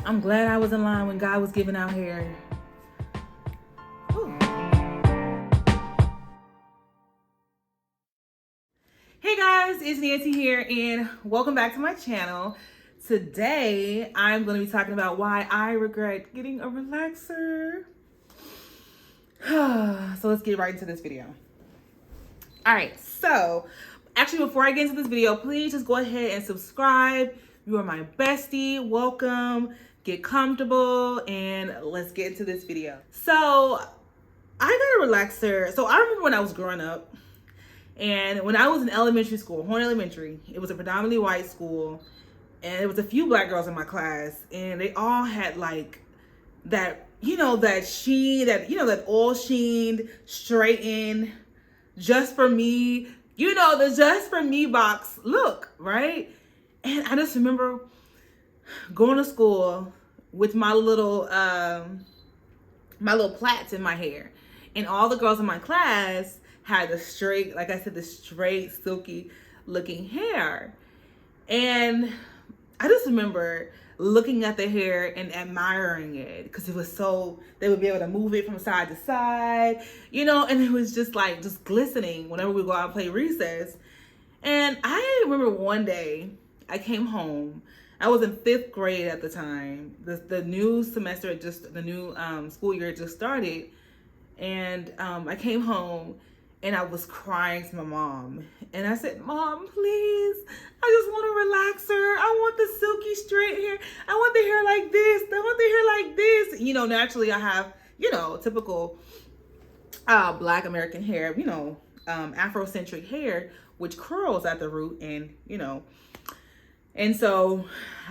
I'm glad I was in line when God was giving out hair. Whew. Hey guys, it's Nancy here and welcome back to my channel. Today, I'm going to be talking about why I regret getting a relaxer. So let's get right into this video. All right, so actually before I get into this video, please just go ahead and subscribe. You are my bestie. Welcome. Get comfortable and let's get into this video. So I got a relaxer. So I remember when I was growing up and when I was in elementary school, Horn Elementary, it was a predominantly white school and there was a few black girls in my class and they all had like that, that sheen, that all sheened, straightened, just for me, the just for me box look, right? And I just remember going to school with my little plaits in my hair. And all the girls in my class had the straight, like I said, the straight, silky looking hair. And I just remember looking at the hair and admiring it because it was so, they would be able to move it from side to side, and it was just glistening whenever we go out and play recess. And I remember one day I came home. I was in 5th grade at the time. The new semester, the new school year just started. And I came home and I was crying to my mom. And I said, Mom, please, I just want a relaxer. I want the silky straight hair. I want the hair like this. I want the hair like this. Naturally I have, typical Black American hair, Afrocentric hair, which curls at the root and, And so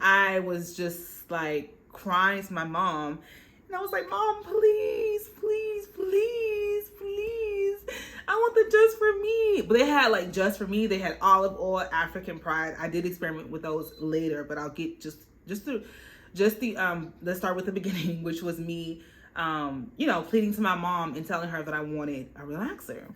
I was just like crying to my mom. And I was like, Mom, please, please, please, please. I want the just for me. But they had like just for me. They had olive oil, African pride. I did experiment with those later, but I'll get let's start with the beginning, which was me, pleading to my mom and telling her that I wanted a relaxer.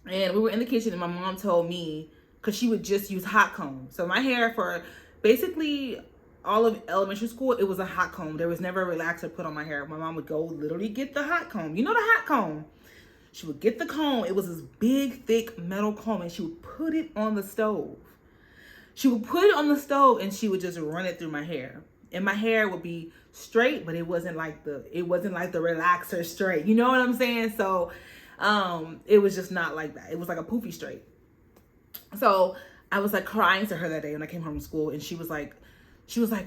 And we were in the kitchen and my mom told me, because she would just use hot comb. So my hair for basically all of elementary school, it was a hot comb. There was never a relaxer put on my hair. My mom would go literally get the hot comb. The hot comb. She would get the comb. It was this big, thick metal comb, and she would put it on the stove. She would put it on the stove, and she would just run it through my hair. And my hair would be straight, but it wasn't like the relaxer straight. You know what I'm saying? So it was just not like that. It was like a poofy straight. So I was like crying to her that day when I came home from school, and she was like,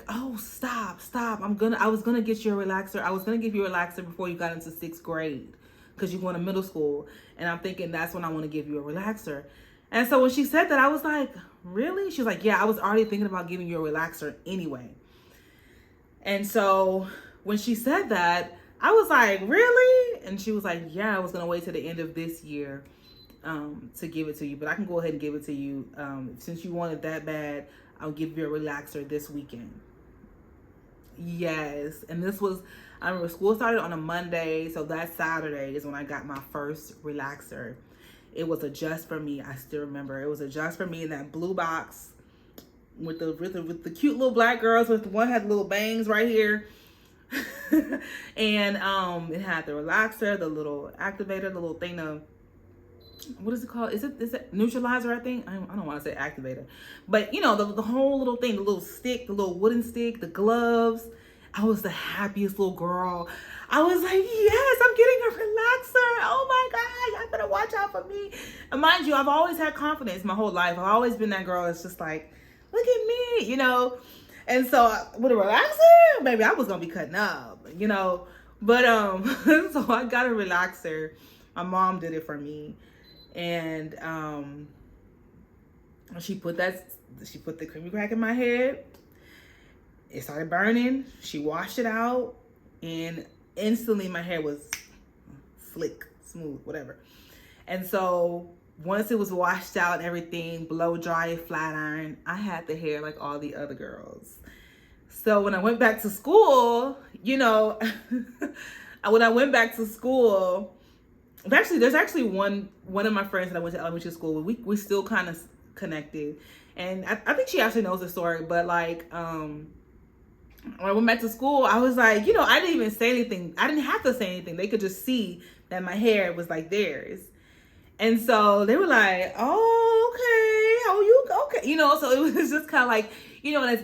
oh, stop. I was gonna get you a relaxer. I was gonna give you a relaxer before you got into 6th grade because you going to middle school. And I'm thinking that's when I want to give you a relaxer. And so when she said that, I was like, really? She was like, yeah, I was already thinking about giving you a relaxer anyway. And so when she said that, I was like, really? And she was like, yeah, I was gonna wait till the end of this year to give it to you, but I can go ahead and give it to you. Since you want it that bad, I'll give you a relaxer this weekend. Yes. And I remember school started on a Monday, so that Saturday is when I got my first relaxer. It was a just for me. I still remember it was a just for me in that blue box with the cute little black girls. With one had little bangs right here. And it had the relaxer, the little activator, the little thing to, what is it called? Is it neutralizer? I think I don't want to say activator, but the whole little thing, the little stick, the little wooden stick, the gloves. I was the happiest little girl. I was like, yes, I'm getting a relaxer. Oh my God, y'all better watch out for me. And mind you, I've always had confidence my whole life. I've always been that girl that's just like, look at me, And so with a relaxer, baby, I was gonna be cutting up, But so I got a relaxer. My mom did it for me. And she put the creamy crack in my head. It started burning. She washed it out, and instantly my hair was slick, smooth, whatever. And so once it was washed out and everything, blow dry, flat iron, I had the hair like all the other girls. So when I went back to school, there's actually one of my friends that I went to elementary school with. We still kind of connected, and I think she actually knows the story. But like, when I went back to school, I was like, I didn't even say anything. I didn't have to say anything. They could just see that my hair was like theirs. And so they were like, oh, okay. Oh, you okay. So it was just kind of like, and as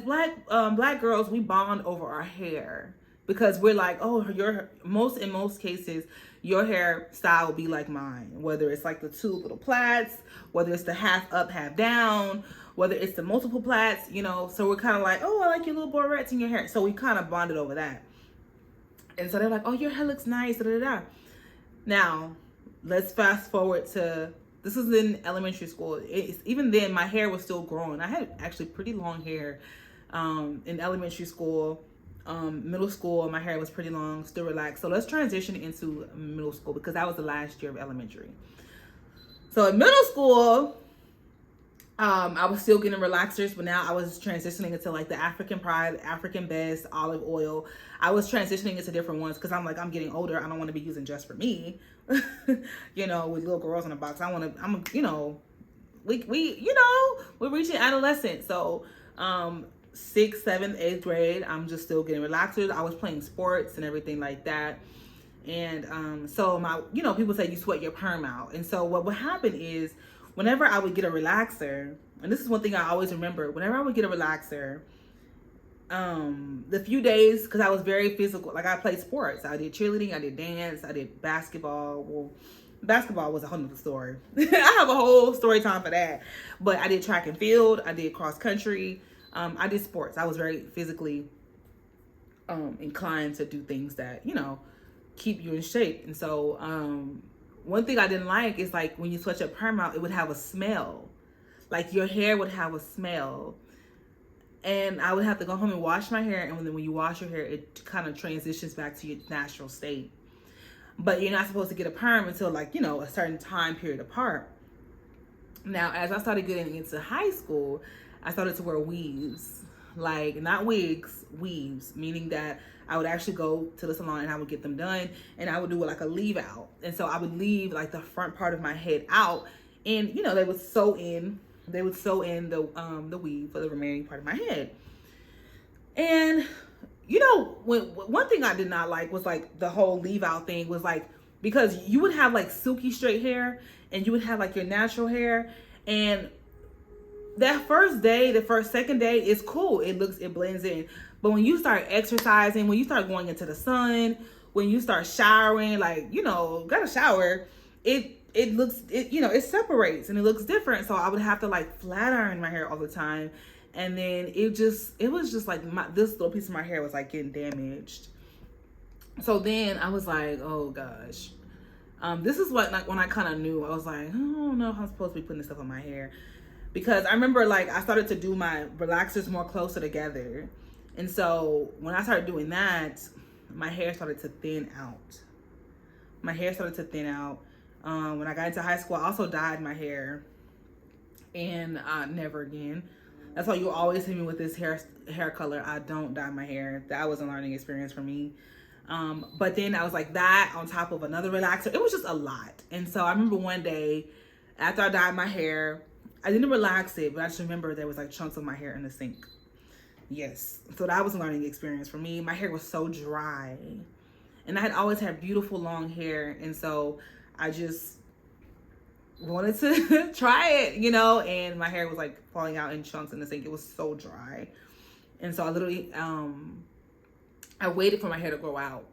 black girls, we bond over our hair because we're like, oh, in most cases, your hairstyle will be like mine, whether it's like the two little plaits, whether it's the half up, half down, whether it's the multiple plaits, so we're kind of like, oh, I like your little barrettes in your hair. So we kind of bonded over that. And so they're like, oh, your hair looks nice, da da da. Now, let's fast forward to, this is in elementary school. Even then, my hair was still growing. I had actually pretty long hair in elementary school. Middle school, my hair was pretty long, still relaxed. So let's transition into middle school because that was the last year of elementary. So in middle school, I was still getting relaxers, but now I was transitioning into like the African Pride, African Best, olive oil. I was transitioning into different ones because I'm getting older. I don't want to be using just for me, with little girls in a box. We're reaching adolescence. So, 6th, 7th, 8th grade, I'm just still getting relaxers. I was playing sports and everything like that. And, so people say you sweat your perm out. And so what would happen is, whenever I would get a relaxer, and this is one thing I always remember, whenever I would get a relaxer, the few days, because I was very physical, like I played sports. I did cheerleading, I did dance, I did basketball. Well, basketball was a whole nother story. I have a whole story time for that. But I did track and field, I did cross country, I did sports. I was very physically inclined to do things that, keep you in shape. And so, one thing I didn't like is like when you sweat your perm out, it would have a smell. Like your hair would have a smell. And I would have to go home and wash my hair. And then when you wash your hair, it kind of transitions back to your natural state. But you're not supposed to get a perm until like, a certain time period apart. Now, as I started getting into high school, I started to wear weaves. Like, not wigs, weaves, meaning that I would actually go to the salon and I would get them done, and I would do like a leave out. And so I would leave like the front part of my head out, and they would sew in the weave for the remaining part of my head. And one thing I did not like was like the whole leave out thing was like, because you would have like silky straight hair and you would have like your natural hair, and that first day, second day is cool. It blends in. But when you start exercising, when you start going into the sun, when you start showering, like, gotta shower, it separates and it looks different. So I would have to like flat iron my hair all the time. And then it was just like this little piece of my hair was like getting damaged. So then I was like, oh gosh. This is what, like, when I kind of knew, I was like, I don't know if I'm supposed to be putting this stuff on my hair. Because I remember like I started to do my relaxers more closer together. And so when I started doing that, my hair started to thin out. When I got into high school, I also dyed my hair. And never again. That's why you always see me with this hair color. I don't dye my hair. That was a learning experience for me. But then I was like that on top of another relaxer. It was just a lot. And so I remember one day after I dyed my hair, I didn't relax it, but I just remember there was like chunks of my hair in the sink. Yes. So that was a learning experience for me. My hair was so dry. And I had always had beautiful long hair. And so I just wanted to try it, and my hair was like falling out in chunks in the sink. It was so dry. And so I literally, I waited for my hair to grow out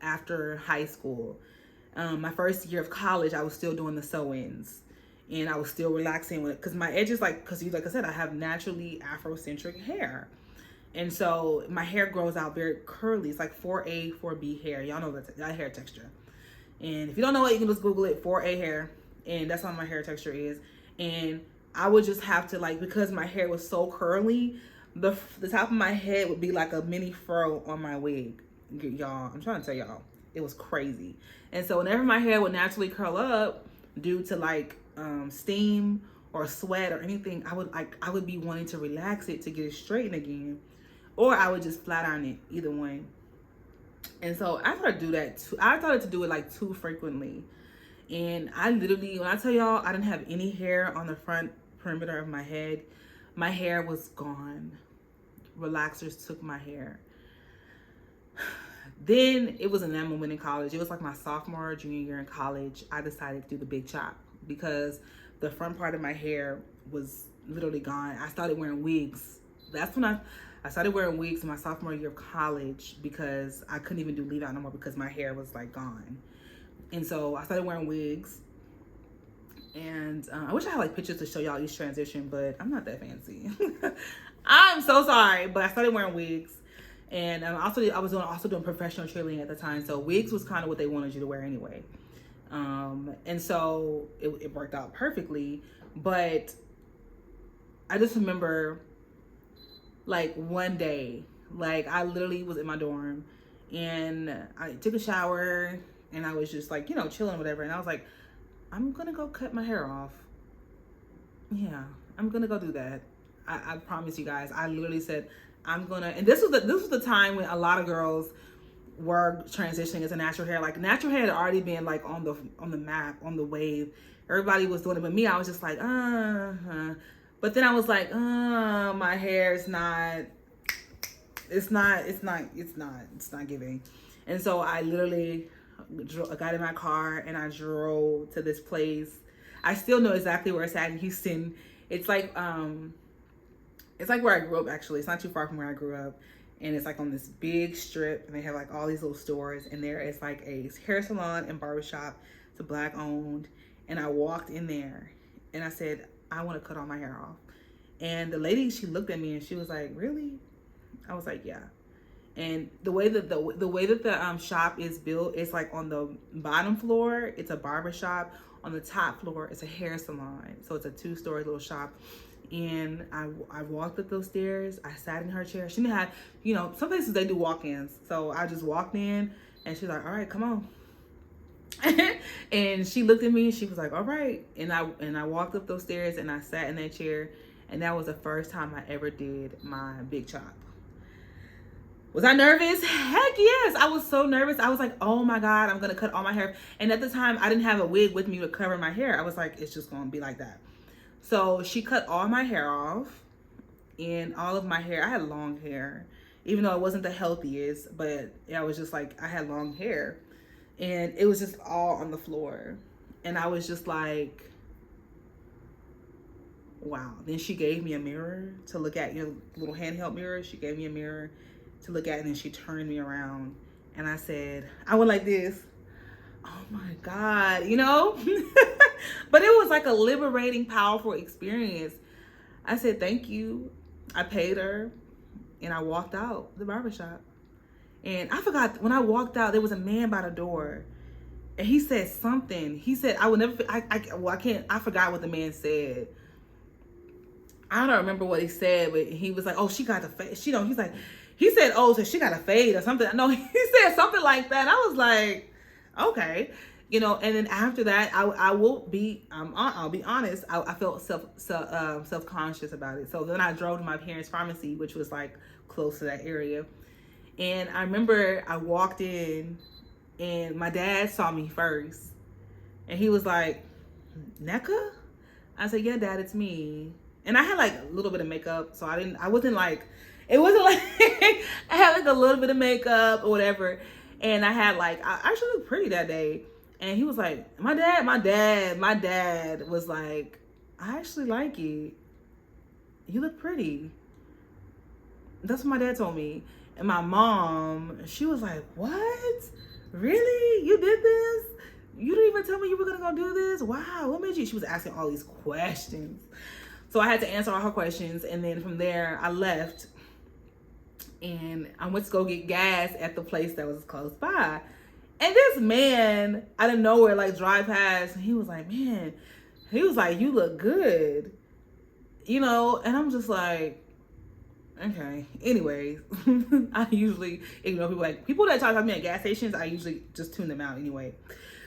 after high school. My first year of college, I was still doing the sew-ins. And I was still relaxing with it because my edges, like I said, I have naturally Afrocentric hair. And so my hair grows out very curly. It's like 4A, 4B hair. Y'all know that hair texture. And if you don't know it, you can just Google it, 4A hair. And that's how my hair texture is. And I would just have to, like, because my hair was so curly, the top of my head would be like a mini fro on my wig. Y'all, I'm trying to tell y'all, it was crazy. And so whenever my hair would naturally curl up due to like steam or sweat or anything, I would be wanting to relax it to get it straightened again, or I would just flat iron it, either one. And so I started to do that too. I started to do it like too frequently, and I literally, when I tell y'all, I didn't have any hair on the front perimeter of my head. My hair was gone. Relaxers took my hair. Then it was in that moment in college. It was like my sophomore, junior year in college. I decided to do the big chop because the front part of my hair was literally gone. I started wearing wigs. That's when I started wearing wigs in my sophomore year of college because I couldn't even do leave out no more because my hair was like gone. And so I started wearing wigs. And I wish I had like pictures to show y'all each transition, but I'm not that fancy. I'm so sorry, but I started wearing wigs. And I was doing professional cheerleading at the time, so wigs was kind of what they wanted you to wear anyway. And so it worked out perfectly. But I just remember, like, one day, like, I literally was in my dorm, and I took a shower, and I was just like, you know, chilling, whatever. And I was like, I'm gonna go cut my hair off. Yeah, I'm gonna go do that. I promise you guys. I literally said, I'm gonna, and this was the time when a lot of girls were transitioning into natural hair. Like, natural hair had already been like on the map, on the wave. Everybody was doing it, but me, I was just like, But then I was like, my hair is not. It's not giving. And so I literally got in my car and I drove to this place. I still know exactly where it's at in Houston. It's like where I grew up, actually. It's not too far from where I grew up. And it's like on this big strip, and they have like all these little stores, and there is like a hair salon and barbershop. It's a Black owned. And I walked in there and I said, I want to cut all my hair off. And the lady, she looked at me and she was like, really? I was like, yeah. And the way that the shop is built, it's like on the bottom floor, it's a barber shop. On the top floor, it's a hair salon. So it's a 2-story little shop. And I walked up those stairs. I sat in her chair. She didn't have, you know, some places they do walk-ins. So I just walked in and she's like, all right, come on. And she looked at me and she was like, all right. And I walked up those stairs and I sat in that chair. And that was the first time I ever did my big chop. Was I nervous? Heck yes. I was so nervous. I was like, oh my God, I'm going to cut all my hair. And at the time, I didn't have a wig with me to cover my hair. I was like, it's just going to be like that. So she cut all my hair off, and all of my hair. I had long hair, even though it wasn't the healthiest, but I was just like, I had long hair, and it was just all on the floor. And I was just like, wow. Then she gave me a mirror to look at, your little handheld mirror. She gave me a mirror to look at, and then she turned me around, and I said, I went like this. Oh my God, you know? But it was like a liberating, powerful experience. I said, thank you. I paid her, and I walked out the barbershop. And I forgot, when I walked out, there was a man by the door, and he said something. He said, I would never, I forgot what the man said. I don't remember what he said, but he was like, oh, she got the fade. She don't, he's like, he said, oh, so she got a fade or something. No, he said something like that. I was like, okay. You know, and then after that, I'll be honest, I felt self-conscious about it. So then I drove to my parents' pharmacy, which was like close to that area. And I remember I walked in and my dad saw me first. And he was like, NECA? I said, yeah, Dad, it's me. And I had like a little bit of makeup, so it wasn't like I had like a little bit of makeup or whatever. And I had like, I actually looked pretty that day. And he was like, my dad was like, I actually like it. You look pretty. That's what my dad told me. And my mom, she was like, what? Really? You did this? You didn't even tell me you were gonna go do this? Wow, what made you? She was asking all these questions. So I had to answer all her questions. And then from there, I left. And I went to go get gas at the place that was close by. And this man, out of nowhere, like, drive past. And he was like, man, he was like, you look good. You know? And I'm just like, okay. Anyways, I usually ignore people that talk about me at gas stations. I usually just tune them out anyway.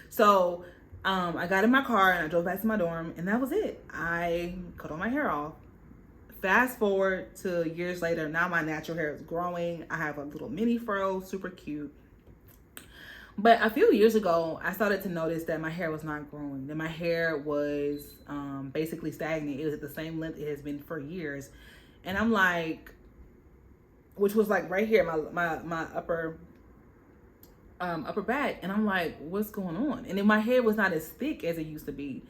So I got in my car and I drove back to my dorm, and that was it. I cut all my hair off. Fast forward to years later, now my natural hair is growing. I have a little mini fro, super cute. But a few years ago, I started to notice that my hair was not growing. That my hair was basically stagnant. It was at the same length it has been for years. And I'm like, which was like right here, my upper upper back, and I'm like, what's going on? And then my hair was not as thick as it used to be.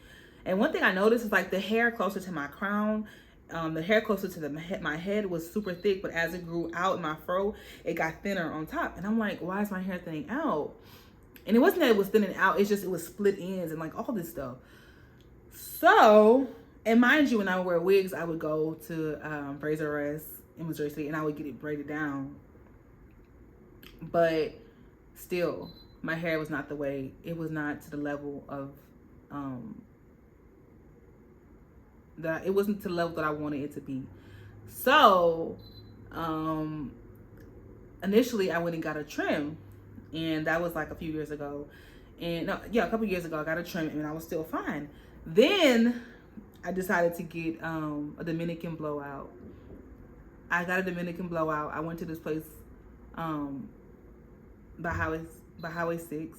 And one thing I noticed is like the hair closer to my crown, the hair closer to my head was super thick, but as it grew out in my fro, it got thinner on top. And I'm like, why is my hair thinning out? And it wasn't that it was thinning out, it's just it was split ends and like all this stuff. So, and mind you, when I would wear wigs, I would go to Razor Rest in Missouri City and I would get it braided down. But still, my hair was not the way, it was not to the level of that, it wasn't to the level that I wanted it to be. So initially I went and got a trim, and that was like a few years ago. And no, yeah, a couple years ago I got a trim and I was still fine. Then I decided to get a Dominican Blowout. I got a Dominican Blowout. I went to this place by Highway 6,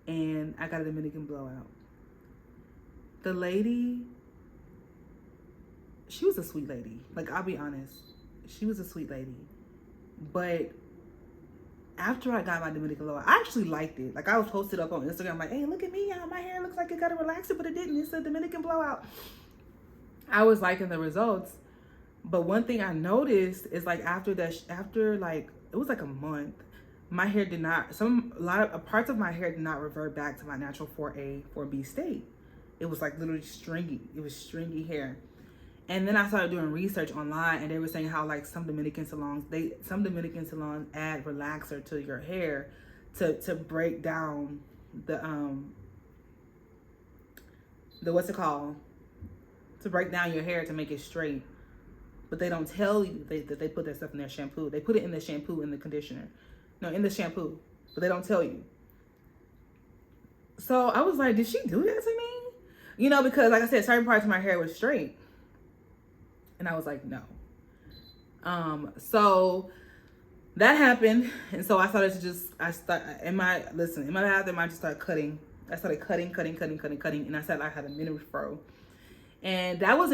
and I got a Dominican Blowout. The lady, she was a sweet lady. Like, I'll be honest, she was a sweet lady. But after I got my Dominican Blowout, I actually liked it. Like, I was posted up on Instagram like, hey, look at me, y'all. My hair looks like it got a relaxer, but it didn't. It's a Dominican Blowout. I was liking the results. But one thing I noticed is like after like, it was like a month, my hair did not, a lot of parts of my hair did not revert back to my natural 4A, 4B state. It was like literally stringy. It was stringy hair. And then I started doing research online, and they were saying how like some Dominican salons add relaxer to your hair to break down the what's it called? To break down your hair to make it straight. But they don't tell you that they put that stuff in their shampoo. They put it in the shampoo and the conditioner. No, in the shampoo, but they don't tell you. So I was like, did she do that to me? You know, because like I said, certain parts of my hair was straight. And I was like, no. So that happened. And so I started to in my bathroom, I just started cutting. I started cutting. And I said I had a mini fro. And that was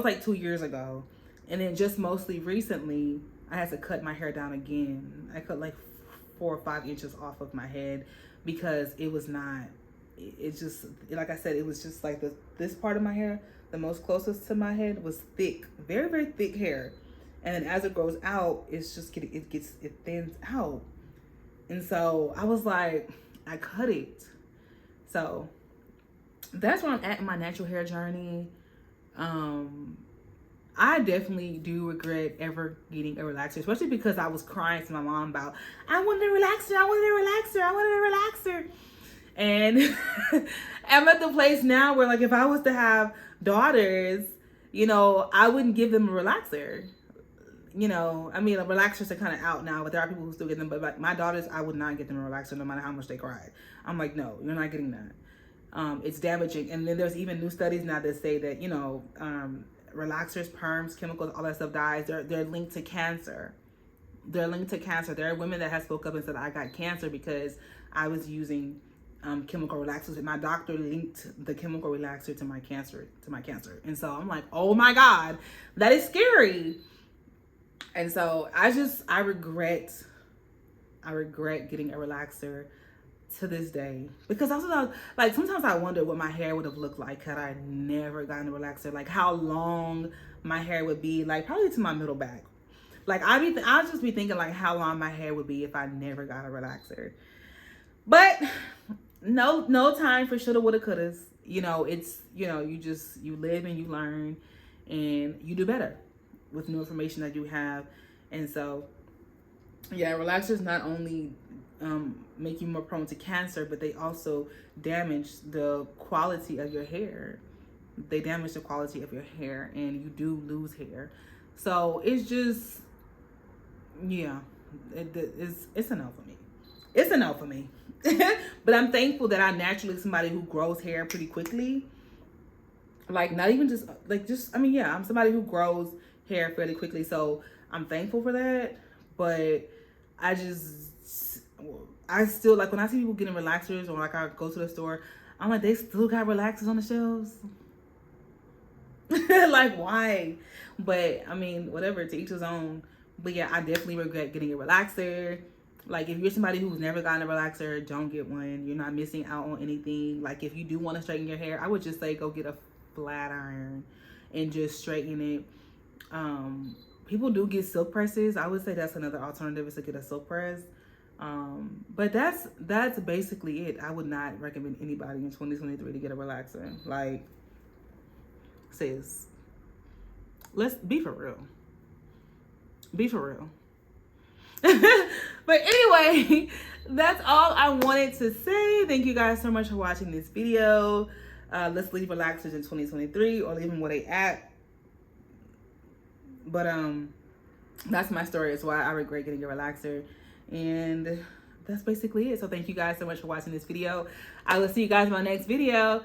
like 2 years ago. And then just mostly recently, I had to cut my hair down again. I cut like 4 or 5 inches off of my head because it was not, it just, like I said, it was just like this part of my hair, the most closest to my head, was thick, very, very thick hair. And then as it grows out, it thins out. And so I was like, I cut it. So that's where I'm at in my natural hair journey. I definitely do regret ever getting a relaxer, especially because I was crying to my mom about, I wanted a relaxer. And I'm at the place now where like if I was to have daughters, you know, I wouldn't give them a relaxer. You know, I mean, relaxers are kind of out now, but there are people who still get them. But like my daughters, I would not get them a relaxer no matter how much they cried. I'm like, no, you're not getting that. It's damaging. And then there's even new studies now that say that, you know, relaxers, perms, chemicals, all that stuff dies. They're linked to cancer. There are women that have spoke up and said, I got cancer because I was using chemical relaxers, and my doctor linked the chemical relaxer to my cancer. And so I'm like, oh my God, that is scary. And so I regret getting a relaxer to this day, because also like sometimes I wonder what my hair would have looked like had I never gotten a relaxer, like how long my hair would be, like probably to my middle back. Like I'll just be thinking like how long my hair would be if I never got a relaxer. But no time for shoulda, woulda, couldas. You know, it's, you know, you live and you learn and you do better with new information that you have. And so yeah, relaxers not only make you more prone to cancer, but they also damage the quality of your hair. They damage the quality of your hair, and you do lose hair. So it's just, yeah, it's a no for me. It's a no for me. But I'm thankful that I'm naturally somebody who grows hair pretty quickly. Like not even just I mean, yeah, I'm somebody who grows hair fairly quickly. So I'm thankful for that. But I still, like when I see people getting relaxers, or like I go to the store, I'm like, they still got relaxers on the shelves. Like, why? But I mean, whatever, to each his own. But yeah, I definitely regret getting a relaxer. Like, if you're somebody who's never gotten a relaxer, don't get one. You're not missing out on anything. Like, if you do want to straighten your hair, I would just say go get a flat iron and just straighten it. People do get silk presses. I would say that's another alternative, is to get a silk press. But that's basically it. I would not recommend anybody in 2023 to get a relaxer. Like, sis, let's be for real. Be for real. But anyway, that's all I wanted to say. Thank you guys so much for watching this video. Let's leave relaxers in 2023, or leave them where they at. But that's my story. It's why I regret getting a relaxer. And that's basically it. So thank you guys so much for watching this video. I will see you guys in my next video.